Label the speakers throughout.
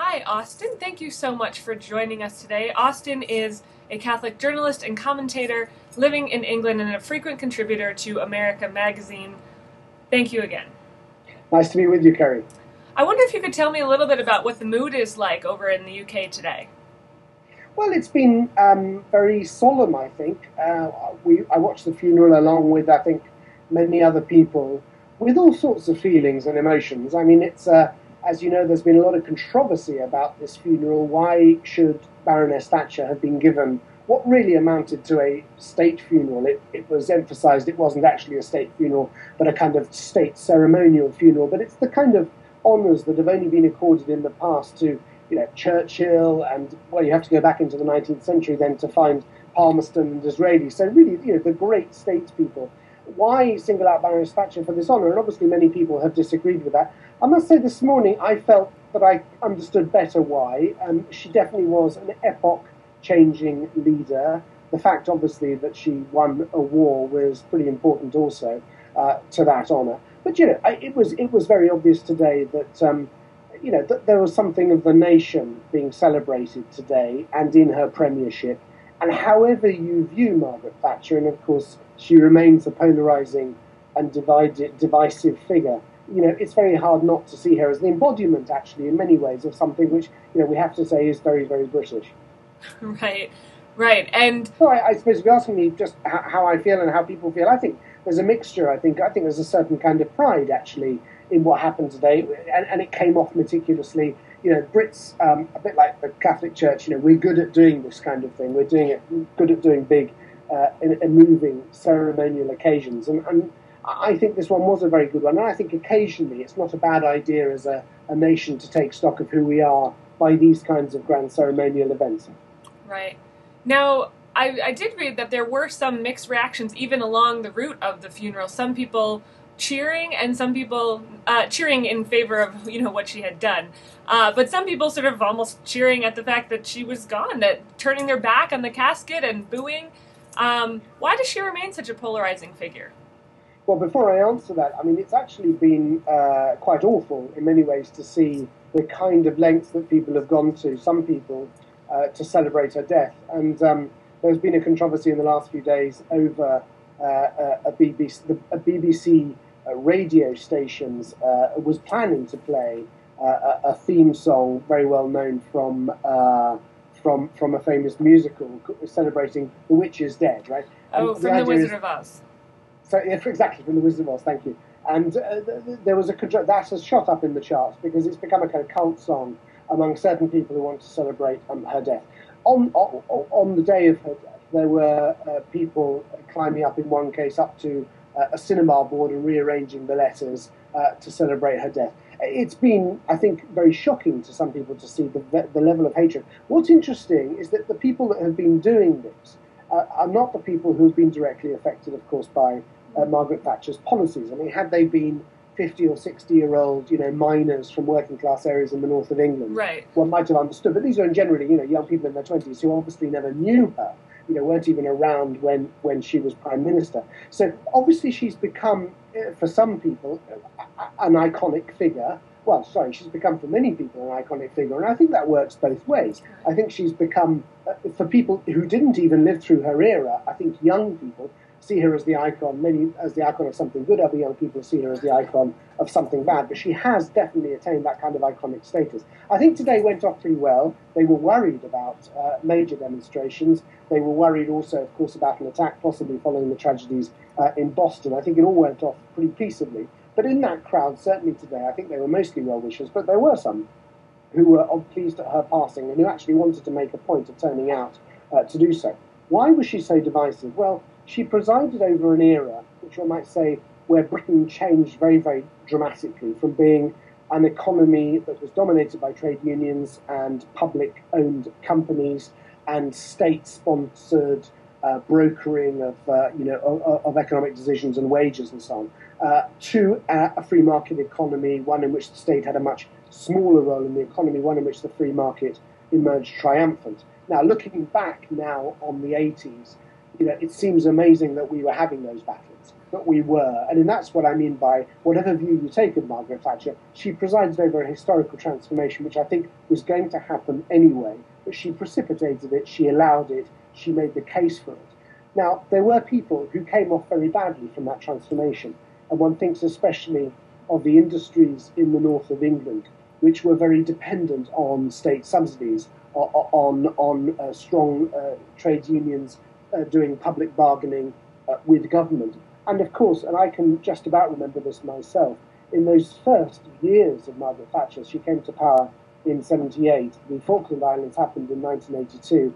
Speaker 1: Hi, Austen. Thank you so much for joining us today. Austen is a Catholic journalist and commentator living in England and a frequent contributor to America magazine. Thank you again.
Speaker 2: Nice to be with you, Kerry.
Speaker 1: I wonder if you could tell me a little bit about what the mood is like over in the UK today.
Speaker 2: Well, it's been very solemn, I think. I watched the funeral along with, I think, many other people with all sorts of feelings and emotions. I mean, it's as you know, there's been a lot of controversy about this funeral. Why should Baroness Thatcher have been given what really amounted to a state funeral? It was emphasised it wasn't actually a state funeral, but a kind of state ceremonial funeral. But it's the kind of honours that have only been accorded in the past to, Churchill, and, well, you have to go back into the 19th century then to find Palmerston and Disraeli. So really, the great statespeople. Why single out Baroness Thatcher for this honour? And obviously many people have disagreed with that. I must say this morning I felt that I understood better why. She definitely was an epoch-changing leader. The fact, obviously, that she won a war was pretty important also to that honour. But, it was very obvious today that, that there was something of the nation being celebrated today and in her premiership. And however you view Margaret Thatcher, and of course she remains a polarising and divisive figure, it's very hard not to see her as the embodiment, actually, in many ways, of something which, we have to say is very, very British.
Speaker 1: Right. And
Speaker 2: so I suppose if you're asking me just how I feel and how people feel, I think there's a mixture. I think there's a certain kind of pride, actually, in what happened today, and it came off meticulously. Brits, a bit like the Catholic Church, we're good at doing this kind of thing. We're good at doing big and moving ceremonial occasions. And I think this one was a very good one. And I think occasionally it's not a bad idea as a nation to take stock of who we are by these kinds of grand ceremonial events.
Speaker 1: Right. Now, I did read that there were some mixed reactions even along the route of the funeral. Some people cheering and some people cheering in favor of what she had done, but some people sort of almost cheering at the fact that she was gone, that turning their back on the casket and booing. Why does she remain such a polarizing figure?
Speaker 2: Well, before I answer that, I mean, it's actually been quite awful in many ways to see the kind of lengths that people have gone to, some people, to celebrate her death. And there's been a controversy in the last few days over a BBC radio stations was planning to play a theme song very well known from a famous musical celebrating The Witch is Dead, right?
Speaker 1: Oh, from The Wizard of Oz.
Speaker 2: So, yeah, exactly, from The Wizard of Oz, thank you. And there was that has shot up in the charts because it's become a kind of cult song among certain people who want to celebrate her death. On the day of her death, there were people climbing up, in one case, up to a cinema board and rearranging the letters to celebrate her death. It's been, I think, very shocking to some people to see the level of hatred. What's interesting is that the people that have been doing this are not the people who have been directly affected, of course, by Margaret Thatcher's policies. I mean, had they been 50 or 60-year-old, miners from working-class areas in the north of England,
Speaker 1: right,
Speaker 2: one might have understood. But these are generally, young people in their 20s who obviously never knew her, weren't even around when she was Prime Minister. So obviously she's become, for some people, an iconic figure. Well, sorry, she's become for many people an iconic figure, and I think that works both ways. I think she's become, for people who didn't even live through her era, I think young people see her as the icon, maybe as the icon of something good. Other young people see her as the icon of something bad, but she has definitely attained that kind of iconic status. I think today went off pretty well. They were worried about major demonstrations. They were worried also, of course, about an attack possibly following the tragedies in Boston. I think it all went off pretty peaceably. But in that crowd, certainly today, I think they were mostly well-wishers, but there were some who were pleased at her passing and who actually wanted to make a point of turning out to do so. Why was she so divisive? Well, she presided over an era, which one might say, where Britain changed very, very dramatically from being an economy that was dominated by trade unions and public-owned companies and state-sponsored brokering of economic decisions and wages and so on, to a free market economy, one in which the state had a much smaller role in the economy, one in which the free market emerged triumphant. Now, looking back now on the 80s, it seems amazing that we were having those battles. that we were. And that's what I mean by whatever view you take of Margaret Thatcher, she presided over a historical transformation which I think was going to happen anyway, but she precipitated it, she allowed it, she made the case for it. Now, there were people who came off very badly from that transformation, and one thinks especially of the industries in the north of England, which were very dependent on state subsidies, on strong trade unions doing public bargaining with government. And of course, and I can just about remember this myself, in those first years of Margaret Thatcher, she came to power in 78, the Falkland Islands happened in 1982,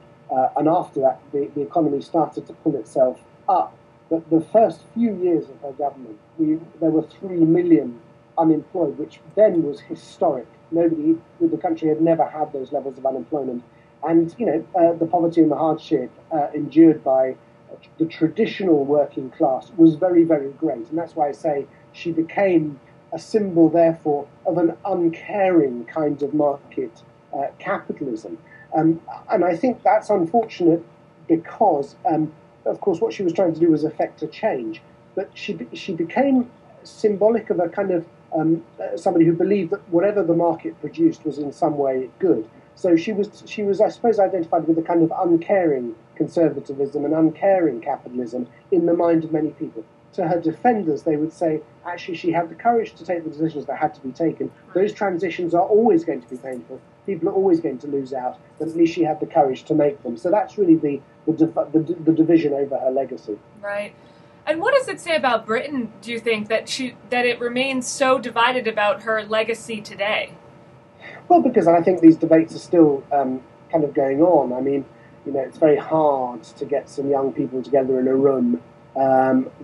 Speaker 2: and after that the economy started to pull itself up. But the first few years of her government, there were 3 million unemployed, which then was historic. Nobody in the country had never had those levels of unemployment. And, the poverty and the hardship endured by the traditional working class was very, very great. And that's why I say she became a symbol, therefore, of an uncaring kind of market capitalism. And I think that's unfortunate because, of course, what she was trying to do was effect a change. But she became symbolic of a kind of somebody who believed that whatever the market produced was in some way good. So she was, I suppose, identified with a kind of uncaring conservatism and uncaring capitalism in the mind of many people. To her defenders, they would say, actually, she had the courage to take the decisions that had to be taken. Those transitions are always going to be painful. People are always going to lose out, but at least she had the courage to make them. So that's really the division over her legacy.
Speaker 1: Right. And what does it say about Britain, do you think, that it remains so divided about her legacy today?
Speaker 2: Well, because I think these debates are still kind of going on. I mean, it's very hard to get some young people together in a room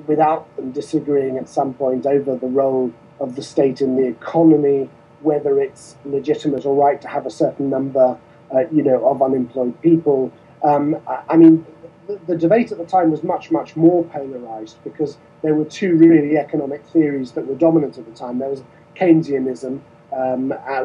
Speaker 2: without them disagreeing at some point over the role of the state in the economy, whether it's legitimate or right to have a certain number, of unemployed people. I mean, the debate at the time was much, much more polarized because there were two really economic theories that were dominant at the time. There was Keynesianism,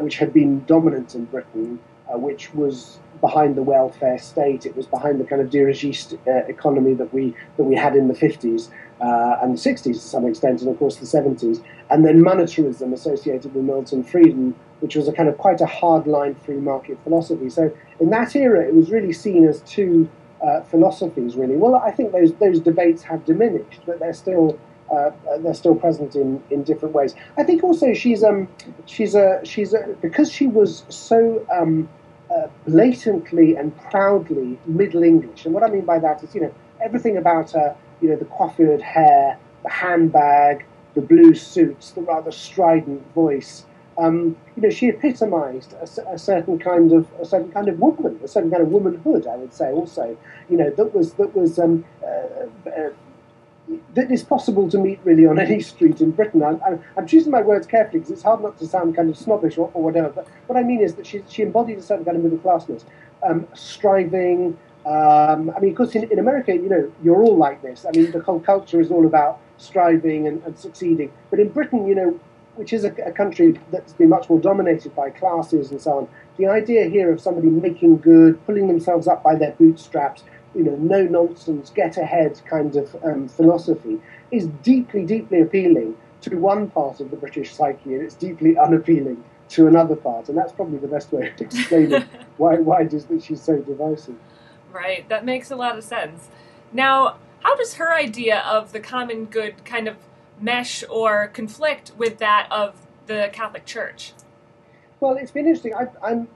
Speaker 2: which had been dominant in Britain, which was behind the welfare state. It was behind the kind of dirigiste economy that we had in the 50s and the 60s to some extent, and of course the 70s. And then monetarism associated with Milton Friedman, which was a kind of quite a hardline free market philosophy. So in that era, it was really seen as two philosophies, really. Well, I think those debates have diminished, but they're still present in different ways. I think also because she was so blatantly and proudly Middle English, and what I mean by that is everything about her, the coiffured hair, the handbag, the blue suits, the rather strident voice. She epitomised a certain kind of woman, a certain kind of womanhood, I would say. Also, that is possible to meet really on any street in Britain. I'm choosing my words carefully because it's hard not to sound kind of snobbish or whatever. But what I mean is that she embodied a certain kind of middle classness, striving. I mean, of course, in America, you're all like this. I mean, the whole culture is all about striving and succeeding. But in Britain, which is a country that's been much more dominated by classes and so on, the idea here of somebody making good, pulling themselves up by their bootstraps, no nonsense, get ahead kind of philosophy is deeply, deeply appealing to one part of the British psyche, and it's deeply unappealing to another part. And that's probably the best way of explaining why it is that she's so divisive.
Speaker 1: Right, that makes a lot of sense. Now, how does her idea of the common good kind of mesh or conflict with that of the Catholic Church?
Speaker 2: Well, it's been interesting. A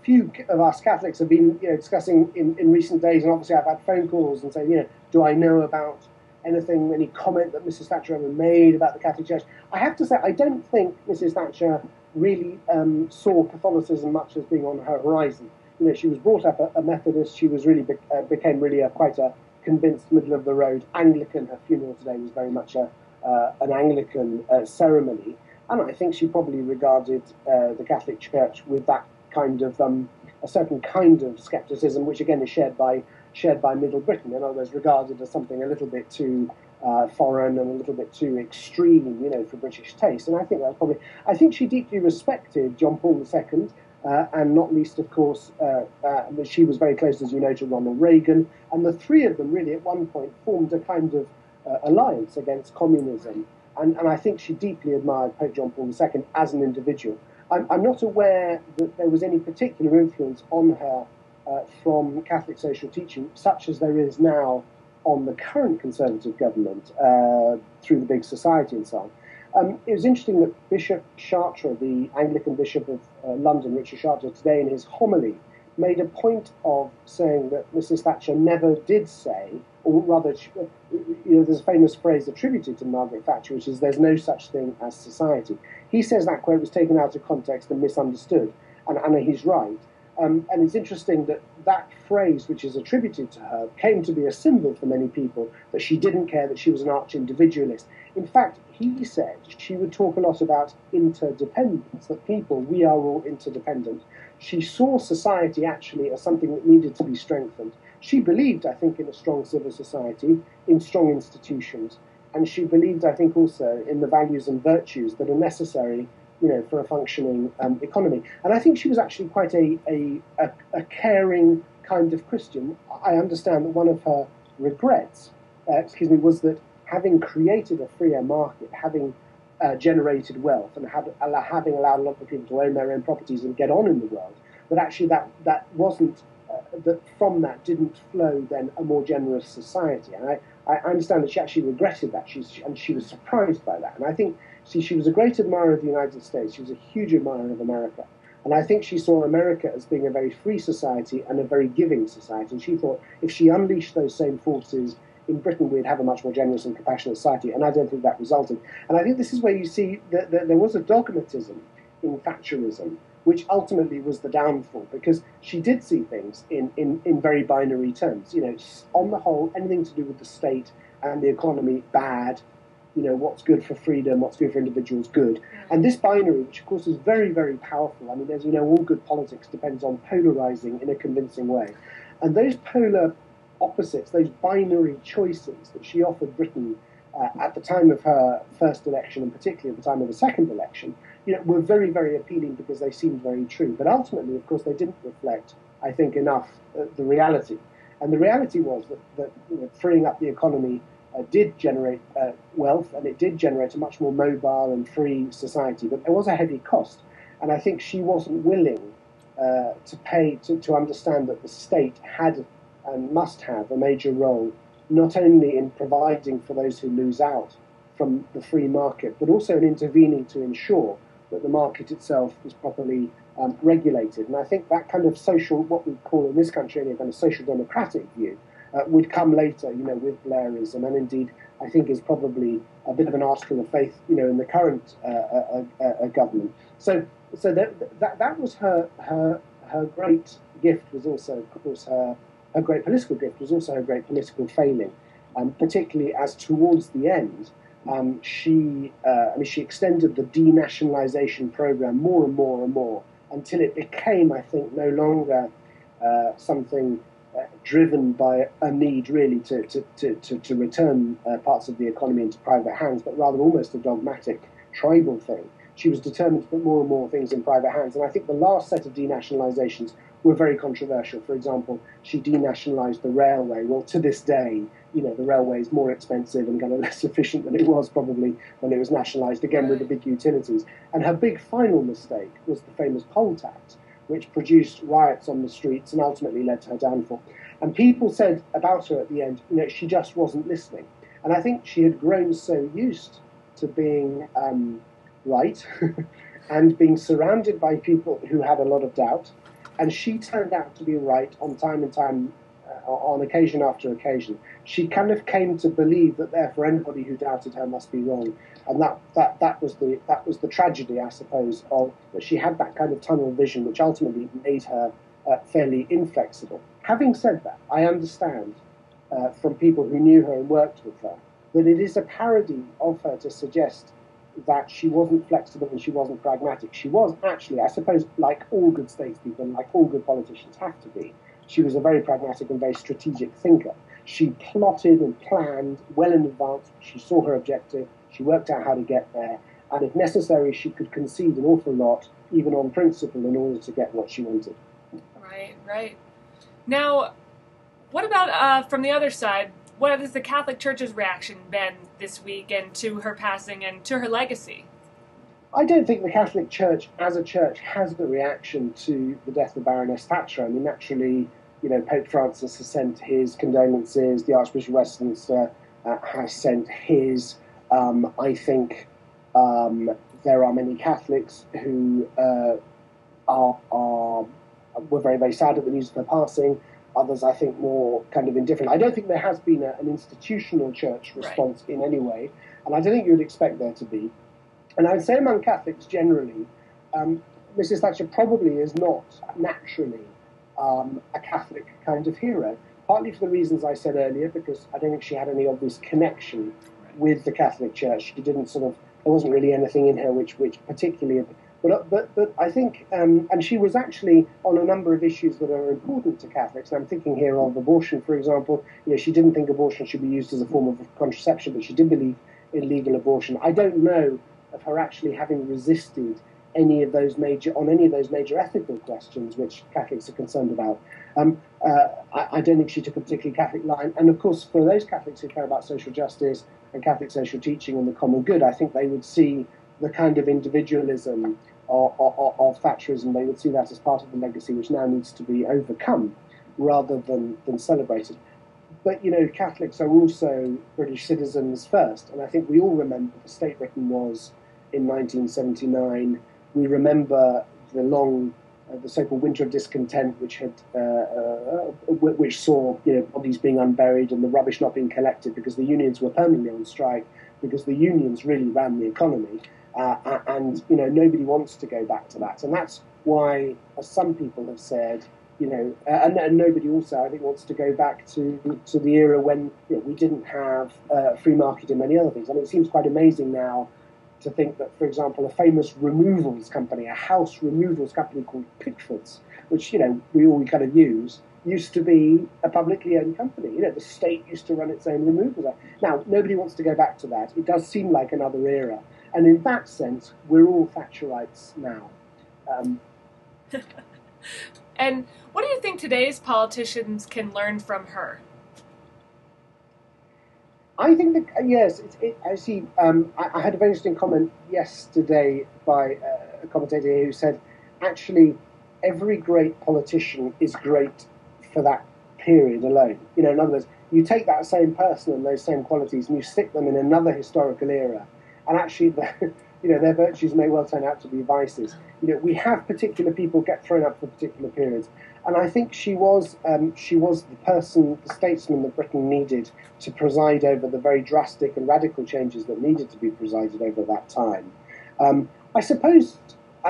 Speaker 2: few of us Catholics have been discussing in recent days, and obviously I've had phone calls and saying, do I know about anything, any comment that Mrs. Thatcher ever made about the Catholic Church? I have to say, I don't think Mrs. Thatcher really saw Catholicism much as being on her horizon. She was brought up a Methodist. She was really became really quite a convinced middle of the road Anglican. Her funeral today was very much an Anglican ceremony. And I think she probably regarded the Catholic Church with that kind of a certain kind of scepticism, which again is shared by Middle Britain. In other words, regarded as something a little bit too foreign and a little bit too extreme, for British taste. And I think that's probably. I think she deeply respected John Paul II, and not least, of course, she was very close, as you know, to Ronald Reagan. And the three of them really, at one point, formed a kind of alliance against communism. And I think she deeply admired Pope John Paul II as an individual. I'm not aware that there was any particular influence on her from Catholic social teaching, such as there is now on the current Conservative government through the big society and so on. It was interesting that Bishop Chartres, the Anglican Bishop of London, Richard Chartres, today in his homily made a point of saying that Mrs. Thatcher never did say, or rather, there's a famous phrase attributed to Margaret Thatcher, which is, "There's no such thing as society." He says that quote was taken out of context and misunderstood, and he's right. And it's interesting that that phrase, which is attributed to her, came to be a symbol for many people, that she didn't care, that she was an arch-individualist. In fact, he said she would talk a lot about interdependence, that people, we are all interdependent. She saw society actually as something that needed to be strengthened. She believed, I think, in a strong civil society, in strong institutions, and she believed, I think, also in the values and virtues that are necessary, for a functioning economy. And I think she was actually quite a caring kind of Christian. I understand that one of her regrets, was that having created a freer market, having generated wealth, and having allowed a lot of people to own their own properties and get on in the world, that actually that wasn't, that from that didn't flow then a more generous society. And I understand that she actually regretted that, and she was surprised by that. And I think, she was a great admirer of the United States. She was a huge admirer of America. And I think she saw America as being a very free society and a very giving society. And she thought if she unleashed those same forces in Britain, we'd have a much more generous and compassionate society. And I don't think that resulted. And I think this is where you see that there was a dogmatism in Thatcherism, which ultimately was the downfall, because she did see things in very binary terms. On the whole, anything to do with the state and the economy, bad. What's good for freedom, what's good for individuals, good. And this binary, which of course is very, very powerful. I mean, as you know, all good politics depends on polarizing in a convincing way. And those polar opposites, those binary choices that she offered Britain at the time of her first election, and particularly at the time of the second election, were very, very appealing because they seemed very true. But ultimately, of course, they didn't reflect, I think, enough the reality. And the reality was that freeing up the economy did generate wealth, and it did generate a much more mobile and free society, but there was a heavy cost. And I think she wasn't willing to pay, to understand that the state had and must have a major role, not only in providing for those who lose out from the free market, but also in intervening to ensure that the market itself is properly regulated. And I think that kind of social, what we call in this country a kind of social democratic view, would come later, with Blairism, and indeed, I think is probably a bit of an article of faith, in the current government. So that was her great gift. Was also, of course, her great political gift was also her great political failing, particularly as towards the end, she extended the denationalisation program more and more and more until it became, I think, no longer something driven by a need really to return parts of the economy into private hands, but rather almost a dogmatic tribal thing. She was determined to put more and more things in private hands, and I think the last set of denationalisations were very controversial. For example, she denationalised the railway. Well, to this day, the railway is more expensive and kind of less efficient than it was probably when it was nationalised, again with the big utilities. And her big final mistake was the famous poll tax, which produced riots on the streets and ultimately led to her downfall. And people said about her at the end, she just wasn't listening. And I think she had grown so used to being right and being surrounded by people who had a lot of doubt, and she turned out to be right on time and time, on occasion after occasion. She kind of came to believe that therefore anybody who doubted her must be wrong. And that was the tragedy, I suppose, of that she had that kind of tunnel vision, which ultimately made her fairly inflexible. Having said that, I understand from people who knew her and worked with her that it is a parody of her to suggest that she wasn't flexible and she wasn't pragmatic. She was actually, I suppose, like all good statespeople and like all good politicians have to be, she was a very pragmatic and very strategic thinker. She plotted and planned well in advance. She saw her objective. She worked out how to get there. And if necessary, she could concede an awful lot, even on principle, in order to get what she wanted.
Speaker 1: Right. Now, what about from the other side? what has the Catholic Church's reaction been this week and to her passing and to her legacy?
Speaker 2: I don't think the Catholic Church, as a church, has the reaction to the death of Baroness Thatcher. I mean, naturally, Pope Francis has sent his condolences. The Archbishop of Westminster has sent his. I think there are many Catholics who were very, very sad at the news of her passing. Others, I think, more kind of indifferent. I don't think there has been an institutional church response in any way, and I don't think you would expect there to be. And I would say among Catholics generally, Mrs. Thatcher probably is not naturally a Catholic kind of hero, partly for the reasons I said earlier, because I don't think she had any obvious connection with the Catholic Church. She didn't there wasn't really anything in her which particularly... But I think, and she was actually on a number of issues that are important to Catholics. And I'm thinking here of abortion, for example. She didn't think abortion should be used as a form of contraception, but she did believe in legal abortion. I don't know of her actually having resisted any of those major ethical questions which Catholics are concerned about. I don't think she took a particularly Catholic line. And of course, for those Catholics who care about social justice and Catholic social teaching and the common good, I think they would see the kind of individualism of Thatcherism. They would see that as part of the legacy which now needs to be overcome rather than celebrated. But, Catholics are also British citizens first. And I think we all remember the state Britain was in 1979. We remember the so-called Winter of Discontent, which saw bodies being unburied and the rubbish not being collected because the unions were permanently on strike, because the unions really ran the economy, and nobody wants to go back to that, and that's why, as some people have said, and nobody also, I think, wants to go back to the era when we didn't have free market and many other things. I mean, it seems quite amazing now to think that, for example, a famous removals company, a house removals company called Pickford's, which, we all kind of use, used to be a publicly owned company. The state used to run its own removals. Now, nobody wants to go back to that. It does seem like another era. And in that sense, we're all Thatcherites now.
Speaker 1: And what do you think today's politicians can learn from her?
Speaker 2: I think that, yes, I see. I had a very interesting comment yesterday by a commentator here who said, actually, every great politician is great for that period alone. In other words, you take that same person and those same qualities and you stick them in another historical era, and actually, their virtues may well turn out to be vices. We have particular people get thrown up for particular periods. And I think she was the person, the statesman that Britain needed to preside over the very drastic and radical changes that needed to be presided over at that time. I suppose,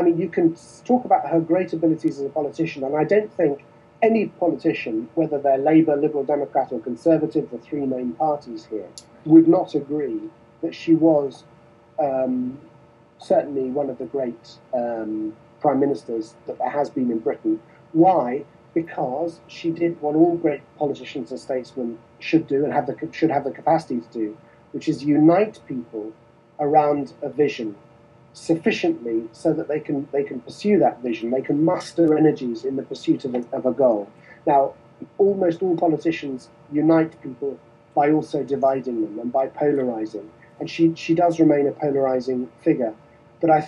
Speaker 2: you can talk about her great abilities as a politician, and I don't think any politician, whether they're Labour, Liberal Democrat or Conservative, the three main parties here, would not agree that she was certainly one of the great prime ministers that there has been in Britain. Why? Because she did what all great politicians and statesmen should do and should have the capacity to do, which is unite people around a vision sufficiently so that they can pursue that vision. They can muster energies in the pursuit of a goal. Now, almost all politicians unite people by also dividing them and by polarizing. And she does remain a polarizing figure. But I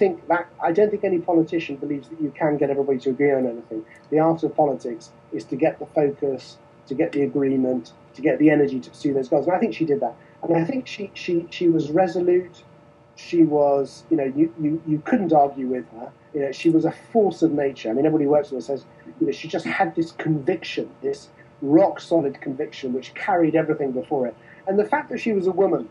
Speaker 2: don't think any politician believes that you can get everybody to agree on anything. The art of politics is to get the focus, to get the agreement, to get the energy to pursue those goals. And I think she did that. And I think she was resolute. She was, you couldn't argue with her. She was a force of nature. I mean, everybody who works with her says, she just had this conviction, this rock-solid conviction, which carried everything before it. And the fact that she was a woman,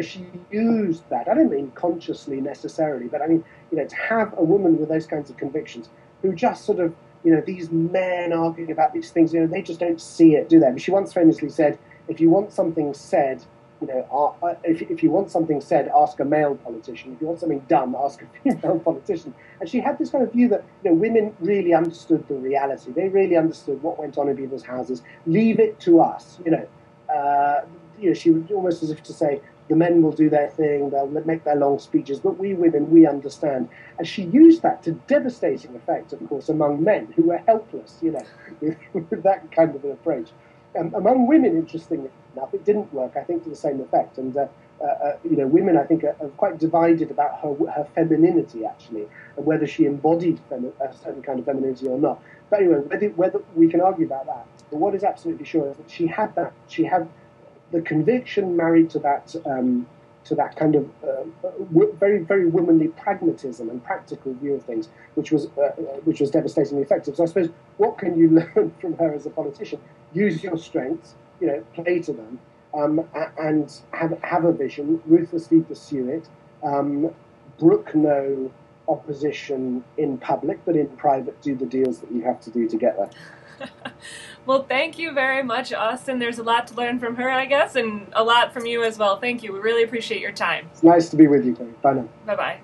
Speaker 2: she used that. I don't mean consciously necessarily, but to have a woman with those kinds of convictions who just sort of, these men arguing about these things, they just don't see it, do they? But she once famously said, if you want something said, if you want something said, ask a male politician. If you want something done, ask a female politician. And she had this kind of view that women really understood the reality. They really understood what went on in people's houses. Leave it to us. She would almost as if to say, the men will do their thing, they'll make their long speeches, but we women, we understand. And she used that to devastating effect, of course, among men who were helpless, with that kind of an approach. Among women, interestingly enough, it didn't work, I think, to the same effect. And, women, I think, are quite divided about her femininity, actually, and whether she embodied a certain kind of femininity or not. But anyway, whether we can argue about that. But what is absolutely sure is that she had that. She had the conviction married to that kind of very, very womanly pragmatism and practical view of things, which was devastatingly effective. So I suppose, what can you learn from her as a politician? Use your strengths, play to them, and have a vision, ruthlessly pursue it, brook no opposition in public, but in private, do the deals that you have to do to get there.
Speaker 1: Well, thank you very much, Austen. There's a lot to learn from her, I guess, and a lot from you as well. Thank you. We really appreciate your time.
Speaker 2: It's nice to be with you, Kerry. Bye now.
Speaker 1: Bye-bye.